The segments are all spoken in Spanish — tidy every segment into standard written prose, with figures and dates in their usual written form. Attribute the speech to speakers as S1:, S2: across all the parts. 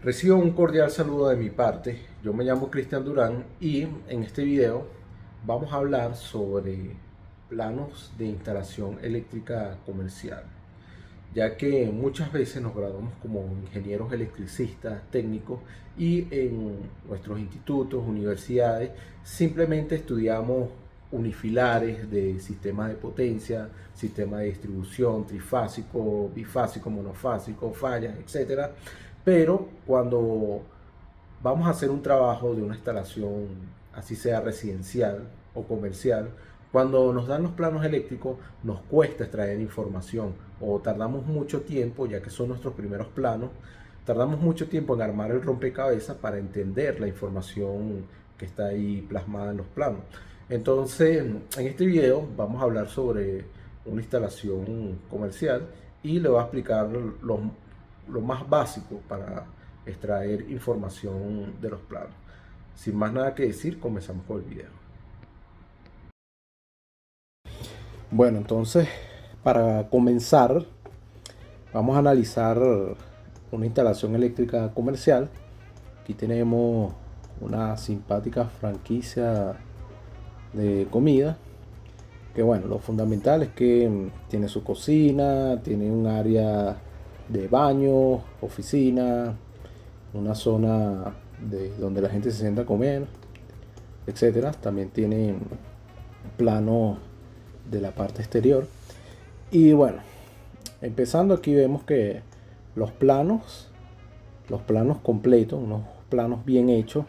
S1: Recibo un cordial saludo de mi parte. Yo me llamo Cristian Durán y en este video vamos a hablar sobre planos de instalación eléctrica comercial, ya que muchas veces nos graduamos como ingenieros electricistas, técnicos, y en nuestros institutos, universidades, simplemente estudiamos unifilares de sistemas de potencia, sistema de distribución, trifásico, bifásico, monofásico, fallas, etcétera. Pero cuando vamos a hacer un trabajo de una instalación, así sea residencial o comercial, cuando nos dan los planos eléctricos nos cuesta extraer información o tardamos mucho tiempo, ya que son nuestros primeros planos, tardamos mucho tiempo en armar el rompecabezas para entender la información que está ahí plasmada en los planos. Entonces, en este video vamos a hablar sobre una instalación comercial y le voy a explicar lo más básico para extraer información de los planos. Sin más nada que decir, comenzamos con el video. Bueno, entonces, para comenzar, vamos a analizar una instalación eléctrica comercial. Aquí tenemos una simpática franquicia de comida, que bueno, lo fundamental es que tiene su cocina, tiene un área de baño, oficina, una zona donde la gente se sienta a comer, etcétera. También tiene plano de la parte exterior. Y bueno, empezando aquí vemos que los planos completos, unos planos bien hechos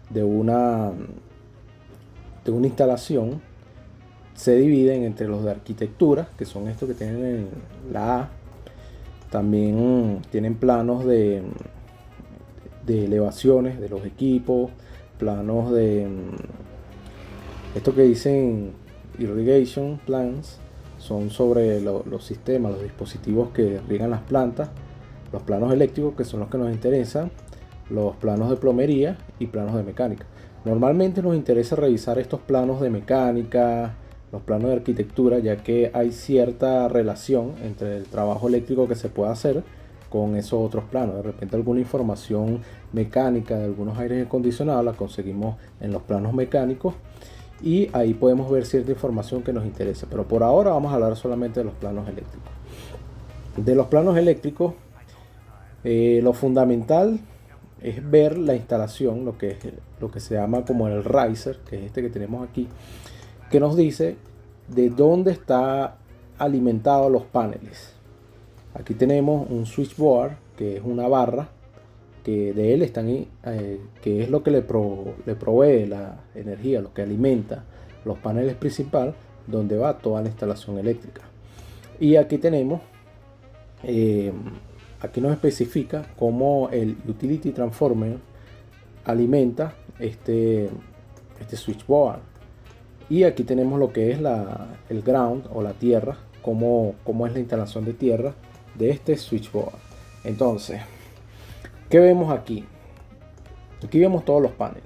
S1: de una instalación, se dividen entre los de arquitectura, que son estos que tienen en la A. También tienen planos de elevaciones de los equipos, planos de esto que dicen irrigation plans, son sobre los sistemas, los dispositivos que riegan las plantas, los planos eléctricos, que son los que nos interesan, los planos de plomería y planos de mecánica. Normalmente nos interesa revisar estos planos de mecánica, los planos de arquitectura, ya que hay cierta relación entre el trabajo eléctrico que se puede hacer con esos otros planos. De repente alguna información mecánica de algunos aires acondicionados la conseguimos en los planos mecánicos y ahí podemos ver cierta información que nos interesa. Pero por ahora vamos a hablar solamente de los planos eléctricos. De los planos eléctricos, lo fundamental es ver la instalación, lo que se llama como el riser, que es este que tenemos aquí, que nos dice de dónde está alimentado los paneles. Aquí tenemos un switchboard, que es una barra, que de él están que es lo que le provee la energía, lo que alimenta los paneles principales, donde va toda la instalación eléctrica. Y aquí tenemos, aquí nos especifica cómo el utility transformer alimenta este switchboard. Y aquí tenemos lo que es el ground o la tierra, cómo es la instalación de tierra de este switchboard. Entonces, ¿qué vemos aquí? Aquí vemos todos los paneles.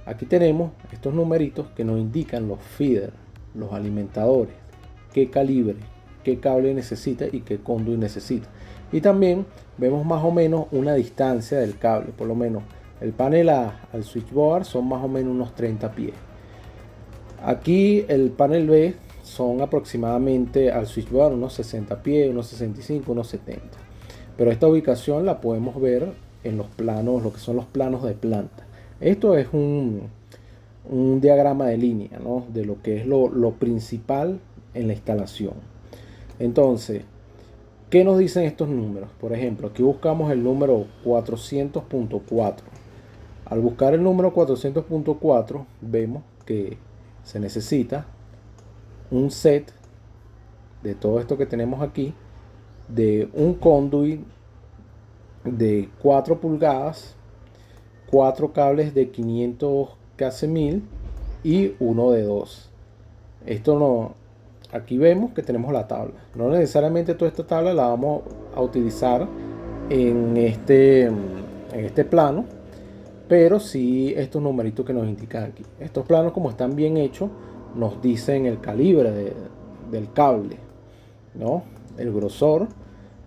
S1: Aquí tenemos estos numeritos que nos indican los feeders, los alimentadores, qué calibre, qué cable necesita y qué conduit necesita. Y también vemos más o menos una distancia del cable, por lo menos el panel A al switchboard son más o menos unos 30 pies. Aquí el panel B son aproximadamente al switchboard unos 60 pies, unos 65, unos 70. Pero esta ubicación la podemos ver en los planos, lo que son los planos de planta. Esto es un diagrama de línea, ¿no? De lo que es lo principal en la instalación. Entonces, ¿qué nos dicen estos números? Por ejemplo, aquí buscamos el número 400.4. Al buscar el número 400.4, vemos que se necesita un set de todo esto que tenemos aquí, de un conduit de 4 pulgadas, 4 cables de 500 kc1000 y uno de 2. Esto no, aquí vemos que tenemos la tabla. No necesariamente toda esta tabla la vamos a utilizar en este plano, pero sí estos numeritos que nos indican aquí. Estos planos, como están bien hechos, nos dicen el calibre del cable, ¿no? El grosor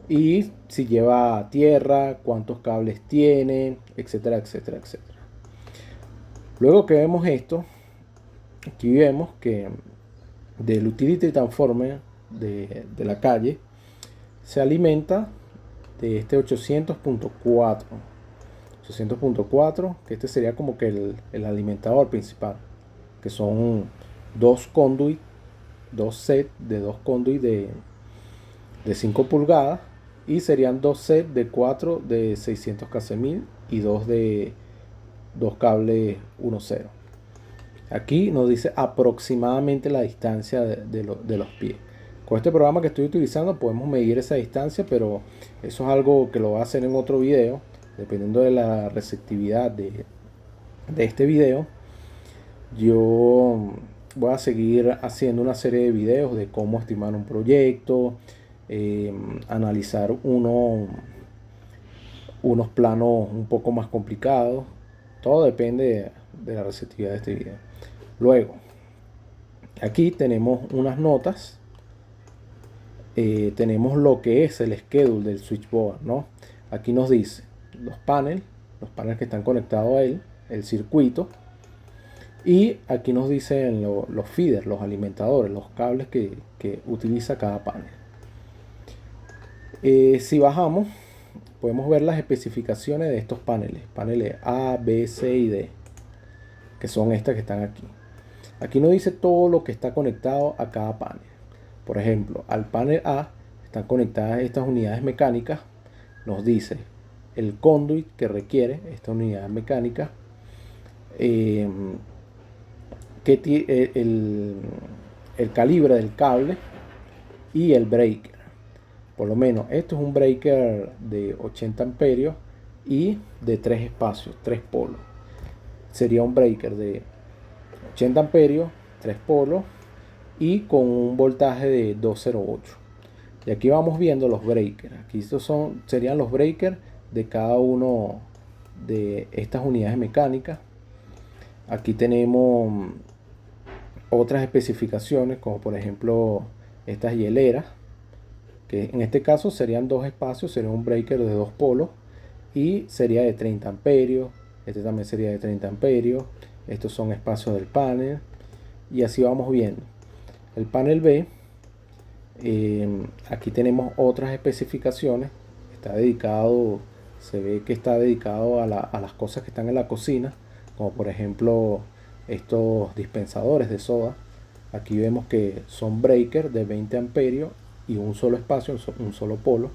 S1: y si lleva tierra, cuántos cables tiene, etcétera, etcétera, etcétera. Luego que vemos esto, aquí vemos que del Utility Transformer de la calle se alimenta de este 800.4. 800.4, que este sería como que el alimentador principal, que son dos conduit, dos sets de dos conduit de 5 pulgadas, y serían dos sets de 4 de 600 kc y dos de dos cables 1.0. Aquí nos dice aproximadamente la distancia de los pies. Con este programa que estoy utilizando podemos medir esa distancia, pero eso es algo que lo voy a hacer en otro video, dependiendo de la receptividad de este video. Yo voy a seguir haciendo una serie de videos de cómo estimar un proyecto, analizar unos planos un poco más complicados. Todo depende de la receptividad de este video. Luego, aquí tenemos unas notas. Tenemos lo que es el schedule del switchboard, ¿no? Aquí nos dice los paneles que están conectados a él, el circuito, y aquí nos dicen los feeders, los alimentadores, los cables que utiliza cada panel. Si bajamos, podemos ver las especificaciones de estos paneles A, B, C y D, que son estas que están aquí. Aquí nos dice todo lo que está conectado a cada panel. Por ejemplo, al panel A están conectadas estas unidades mecánicas. Nos dice el conduit que requiere esta unidad mecánica, el calibre del cable y el breaker. Por lo menos esto es un breaker de 80 amperios y de 3 espacios, 3 polos. Sería un breaker de 80 amperios, 3 polos y con un voltaje de 208. Y aquí vamos viendo los breakers. Aquí estos serían los breakers de cada uno de estas unidades mecánicas. Aquí tenemos otras especificaciones, como por ejemplo estas hieleras, que en este caso serían 2 espacios, sería un breaker de 2 polos y sería de 30 amperios. Este también sería de 30 amperios. Estos son espacios del panel y así vamos viendo. El panel B, aquí tenemos otras especificaciones. Está dedicado, se ve que está dedicado a las cosas que están en la cocina, como por ejemplo estos dispensadores de soda. Aquí vemos que son breakers de 20 amperios y un solo espacio, un solo polo.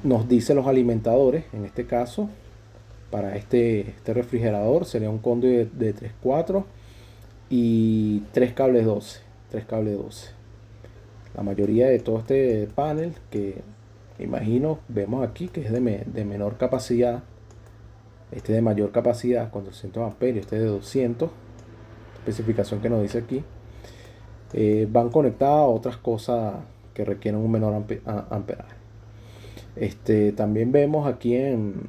S1: Nos dice los alimentadores. En este caso, para este refrigerador sería un conduit de 3.4 y 3 cables 12. La mayoría de todo este panel, que imagino, vemos aquí que es de menor capacidad. Este de mayor capacidad con 200 amperios, este de 200. Especificación que nos dice aquí. Van conectadas a otras cosas que requieren un menor amperaje. También vemos aquí en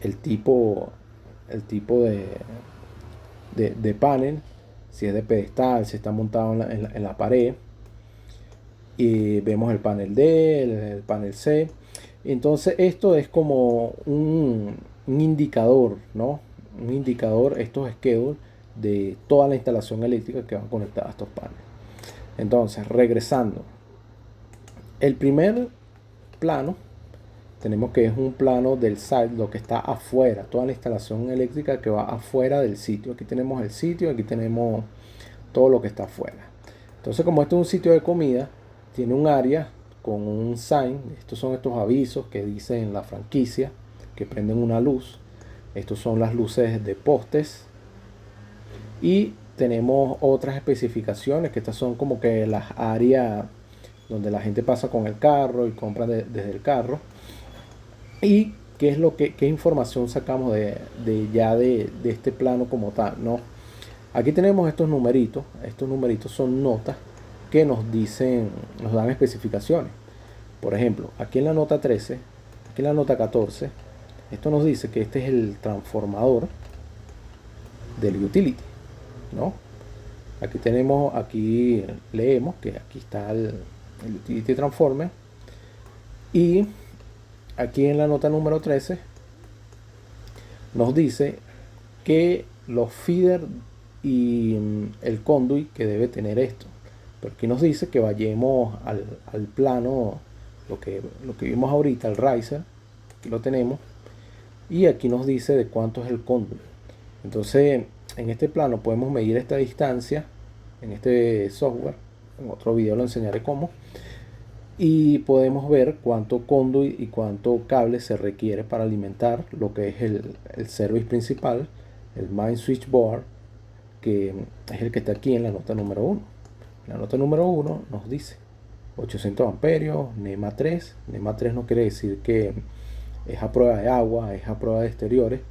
S1: el tipo de panel, si es de pedestal, si está montado en la pared. Y vemos el panel D, el panel C. Entonces esto es como un indicador, ¿no? Un indicador, estos schedules de toda la instalación eléctrica que van conectadas a estos paneles. Entonces, regresando, el primer plano tenemos que es un plano del site, lo que está afuera, toda la instalación eléctrica que va afuera del sitio. Aquí tenemos el sitio, aquí tenemos todo lo que está afuera. Entonces, como esto es un sitio de comida, tiene un área con un sign. Estos son estos avisos que dicen la franquicia, que prenden una luz. Estos son las luces de postes. Y tenemos otras especificaciones, que estas son como que las áreas donde la gente pasa con el carro y compra desde el carro. Y qué es qué información sacamos de este plano como tal, ¿no? Aquí tenemos estos numeritos. Estos numeritos son notas que nos dicen, nos dan especificaciones. Por ejemplo, aquí en la nota 13, aquí en la nota 14, esto nos dice que este es el transformador del utility, ¿no? Aquí leemos que aquí está el utility transformer, Y aquí en la nota número 13 nos dice que los feeder y el conduit que debe tener esto. Pero aquí nos dice que vayamos al plano, lo que vimos ahorita, el riser. Aquí lo tenemos. Y aquí nos dice de cuánto es el conduit. Entonces, en este plano podemos medir esta distancia en este software. En otro video lo enseñaré cómo. Y podemos ver cuánto conduit y cuánto cable se requiere para alimentar lo que es el service principal, el main switchboard, que es el que está aquí en la nota número 1. La nota número 1 nos dice 800 amperios, NEMA 3. NEMA 3 no quiere decir que es a prueba de agua, es a prueba de exteriores.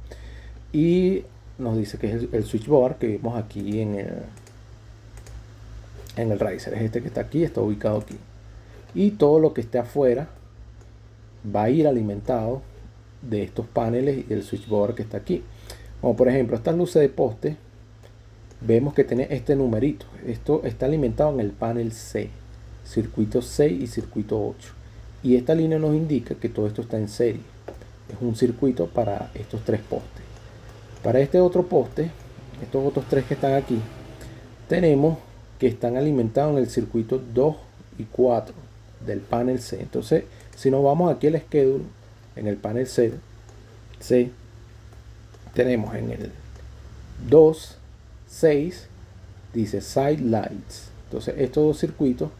S1: Y nos dice que es el switchboard que vimos aquí en el riser. Es este que está aquí, está ubicado aquí. Y todo lo que esté afuera va a ir alimentado de estos paneles y del switchboard que está aquí. Como por ejemplo estas luces de poste, vemos que tiene este numerito. Esto está alimentado en el panel C, circuito 6 y circuito 8. Y esta línea nos indica que todo esto está en serie. Es un circuito para estos tres postes. Para este otro poste, estos otros tres que están aquí, tenemos que están alimentados en el circuito 2 y 4 del panel C. Entonces, si nos vamos aquí al schedule, en el panel C, tenemos en el 2, 6, dice side lights. Entonces, estos dos circuitos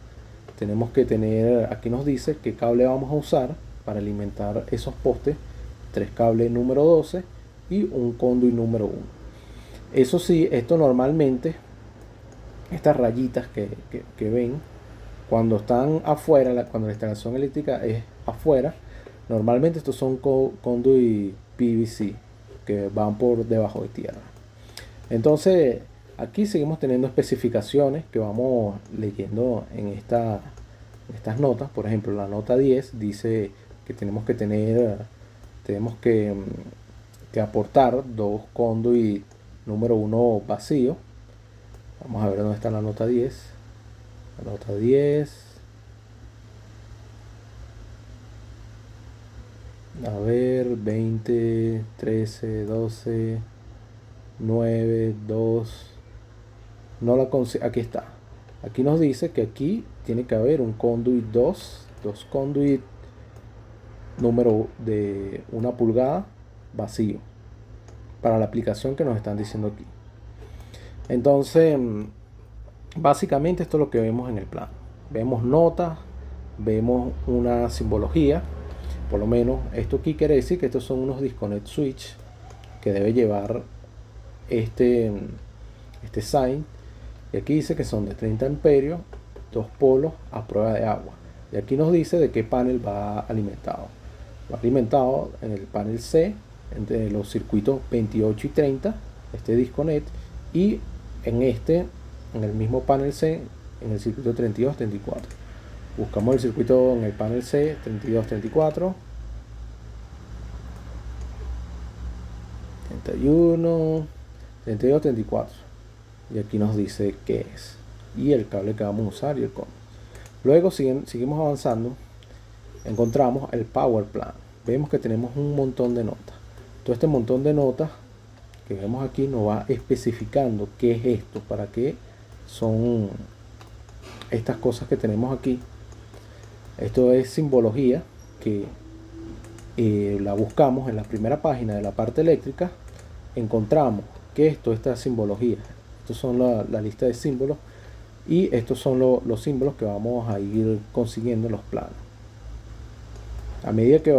S1: tenemos que tener, aquí nos dice qué cable vamos a usar para alimentar esos postes. 3 cables número 12 y un conduit número 1. Eso sí, esto normalmente, estas rayitas que ven, cuando están afuera, cuando la instalación eléctrica es afuera, normalmente estos son conduit PVC que van por debajo de tierra. Entonces, aquí seguimos teniendo especificaciones que vamos leyendo en estas notas. Por ejemplo, la nota 10 dice que tenemos que aportar 2 conduit número 1 vacío. Vamos a ver dónde está la nota 10. La nota 10. A ver, 20, 13, 12, 9, 2. No la consigo. Aquí está. Aquí nos dice que aquí tiene que haber un conduit 2 conduit número de 1 pulgada vacío para la aplicación que nos están diciendo aquí. Entonces, básicamente esto es lo que vemos en el plano. Vemos notas, vemos una simbología. Por lo menos esto aquí quiere decir que estos son unos disconnect switch que debe llevar este sign. Y aquí dice que son de 30 amperios, 2 polos a prueba de agua. Y aquí nos dice de qué panel va alimentado. Va alimentado en el panel C, entre los circuitos 28 y 30, este disconnect, y en el mismo panel C, en el circuito 32, 34. Buscamos el circuito en el panel C, 32, 34, 31, 32, 34. Y aquí nos dice qué es. Y el cable que vamos a usar y el código. Luego seguimos avanzando. Encontramos el power plan. Vemos que tenemos un montón de notas. Todo este montón de notas que vemos aquí nos va especificando qué es esto, para qué son estas cosas que tenemos aquí. Esto es simbología que la buscamos en la primera página de la parte eléctrica. Encontramos que esta simbología. Estos son la lista de símbolos y estos son los símbolos que vamos a ir consiguiendo en los planos. A medida que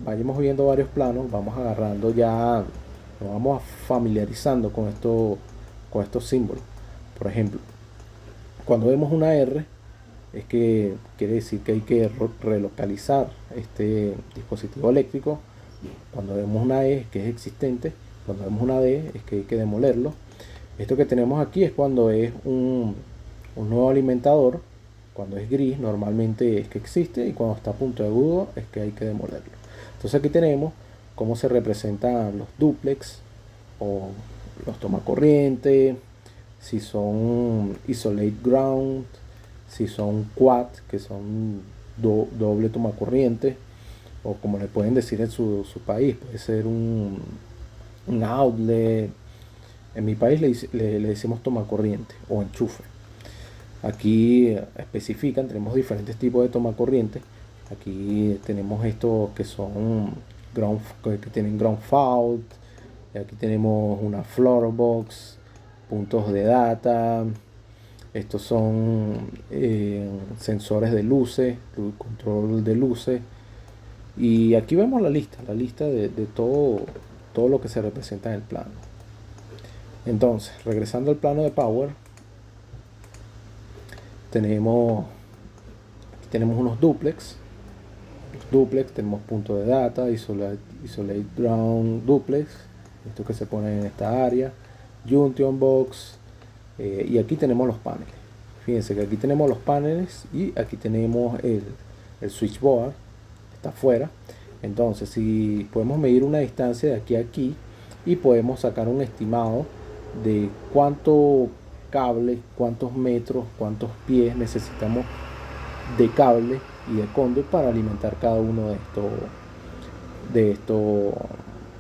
S1: vayamos viendo varios planos, vamos agarrando ya, nos vamos familiarizando con estos símbolos. Por ejemplo, cuando vemos una R, es que quiere decir que hay que relocalizar este dispositivo eléctrico. Cuando vemos una E, es que es existente. Cuando vemos una D, es que hay que demolerlo. Esto que tenemos aquí es cuando es un nuevo alimentador. Cuando es gris, normalmente es que existe, y cuando está a punto de agudo es que hay que demolerlo. Entonces aquí tenemos cómo se representan los duplex o los tomacorriente, si son isolate ground, si son quad, que son doble toma corriente, o como le pueden decir en su país, puede ser un outlet. En mi país le decimos toma corriente o enchufe. Aquí especifican, tenemos diferentes tipos de toma corriente. Aquí tenemos estos que son que tienen ground fault. Aquí tenemos una floor box, puntos de data. Estos son sensores de luces, control de luces. Y aquí vemos la lista de todo lo que se representa en el plano. Entonces, regresando al plano de Power, tenemos unos duplex. Tenemos punto de data, isolate ground duplex, esto que se pone en esta área, junction box, y aquí tenemos los paneles. Fíjense que aquí tenemos los paneles y aquí tenemos el switchboard, está afuera. Entonces, si podemos medir una distancia de aquí a aquí y podemos sacar un estimado de cuánto cable, cuántos metros, cuántos pies necesitamos de cable y de conduit para alimentar cada uno de estos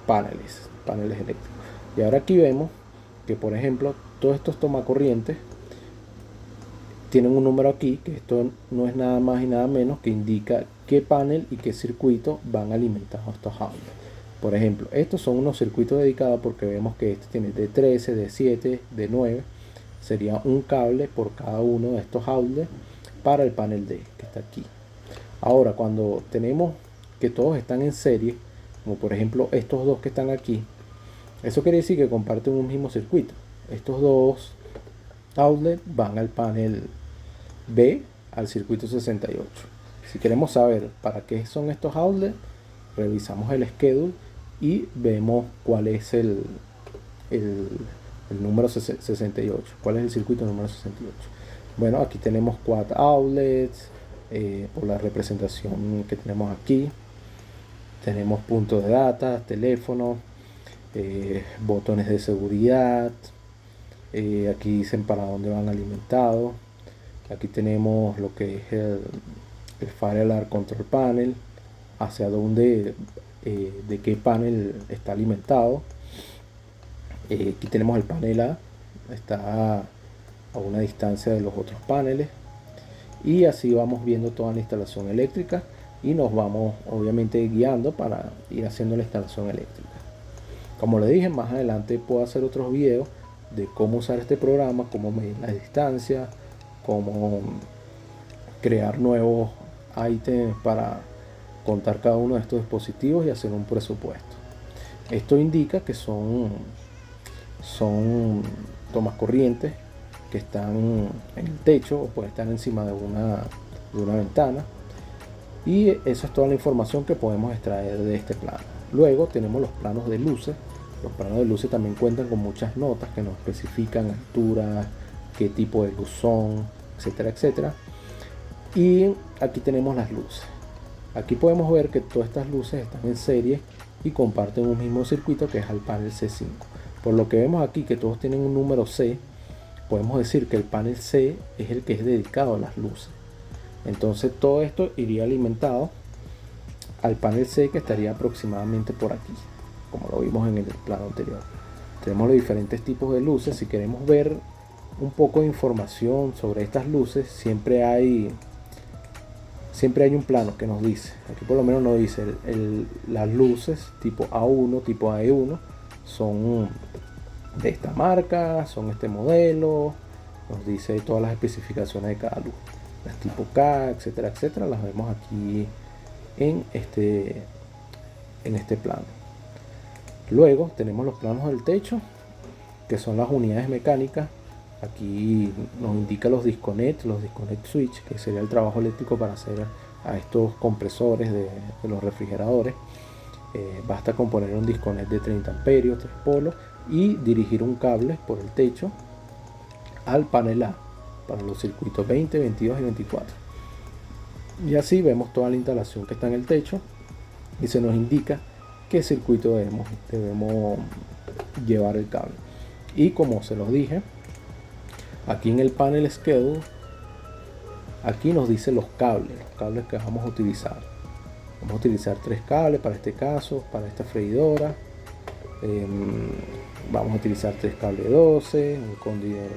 S1: paneles eléctricos. Y ahora aquí vemos que, por ejemplo, todos estos tomacorrientes tienen un número aquí, que esto no es nada más y nada menos que indica qué panel y qué circuito van alimentados a estos outlets. Por ejemplo, estos son unos circuitos dedicados porque vemos que este tiene de 13, de 7, de 9. Sería un cable por cada uno de estos outlets para el panel D que está aquí. Ahora, cuando tenemos que todos están en serie, como por ejemplo estos dos que están aquí, eso quiere decir que comparten un mismo circuito. Estos dos outlets van al panel B, al circuito 68. Si queremos saber para qué son estos outlets, revisamos el schedule y vemos cuál es el número 68, cuál es el circuito número 68. Bueno, aquí tenemos quad outlets, por la representación que tenemos aquí. Tenemos puntos de data, teléfono, botones de seguridad. Aquí dicen para dónde van alimentados. Aquí tenemos lo que es el Fire Alarm Control Panel, hacia dónde, de qué panel está alimentado. Aquí tenemos el panel A, está a una distancia de los otros paneles, y así vamos viendo toda la instalación eléctrica y nos vamos obviamente guiando para ir haciendo la instalación eléctrica. Como les dije, más adelante puedo hacer otros videos de cómo usar este programa, cómo medir la distancia, cómo crear nuevos ítems para contar cada uno de estos dispositivos y hacer un presupuesto. Esto indica que son tomas corrientes que están en el techo o pueden estar encima de una ventana, y esa es toda la información que podemos extraer de este plano. Luego tenemos los planos de luces. Los planos de luces también cuentan con muchas notas que nos especifican altura, qué tipo de luz son, etcétera, etcétera. Y aquí tenemos las luces. Aquí podemos ver que todas estas luces están en serie y comparten un mismo circuito, que es el panel C5. Por lo que vemos aquí que todos tienen un número C, podemos decir que el panel C es el que es dedicado a las luces. Entonces todo esto iría alimentado al panel C, que estaría aproximadamente por aquí, como lo vimos en el plano anterior. Tenemos los diferentes tipos de luces. Si queremos ver un poco de información sobre estas luces, siempre hay un plano que nos dice, aquí por lo menos nos dice las luces tipo A1, tipo AE1 son de esta marca, son este modelo, nos dice todas las especificaciones de cada luz. Las tipo K, etcétera, etcétera, las vemos aquí en este plano. Luego tenemos los planos del techo, que son las unidades mecánicas. Aquí nos indica los disconnect switch, que sería el trabajo eléctrico para hacer a estos compresores de los refrigeradores. Basta con poner un disconnect de 30 amperios, 3 polos, y dirigir un cable por el techo al panel A para los circuitos 20, 22 y 24. Y así vemos toda la instalación que está en el techo y se nos indica qué circuito debemos llevar el cable. Y como se los dije, aquí en el panel schedule, aquí nos dice los cables que vamos a utilizar. Vamos a utilizar 3 cables para este caso, para esta freidora. Vamos a utilizar 3 cables 12, un condi de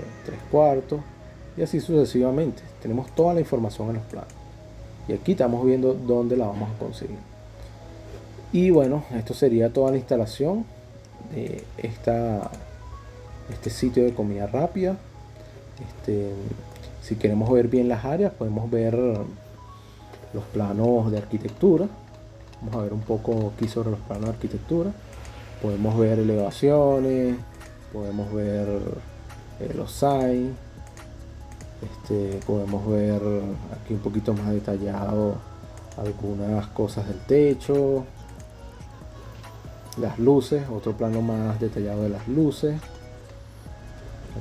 S1: 3/4 y así sucesivamente. Tenemos toda la información en los planos. Y aquí estamos viendo dónde la vamos a conseguir. Y bueno, esto sería toda la instalación de este sitio de comida rápida. Si queremos ver bien las áreas, podemos ver los planos de arquitectura. Vamos a ver un poco aquí sobre los planos de arquitectura. Podemos ver elevaciones, podemos ver los signs. Podemos ver aquí un poquito más detallado algunas cosas del techo, las luces, otro plano más detallado de las luces.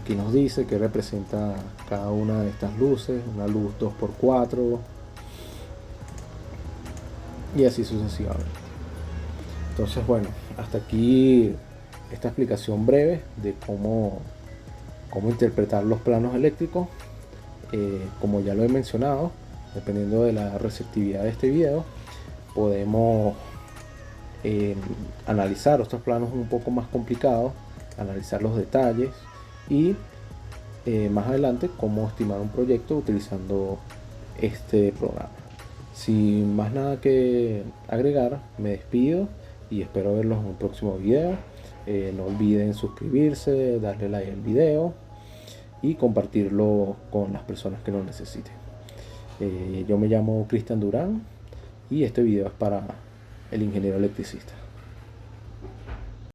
S1: Aquí nos dice que representa cada una de estas luces, una luz 2x4 y así sucesivamente. Entonces bueno, hasta aquí esta explicación breve de cómo interpretar los planos eléctricos. Como ya lo he mencionado, dependiendo de la receptividad de este video, podemos analizar estos planos un poco más complicados, analizar los detalles y más adelante cómo estimar un proyecto utilizando este programa. Sin más nada que agregar, me despido y espero verlos en un próximo video. No olviden suscribirse, darle like al video y compartirlo con las personas que lo necesiten. Yo me llamo Cristian Durán y este video es para el ingeniero electricista.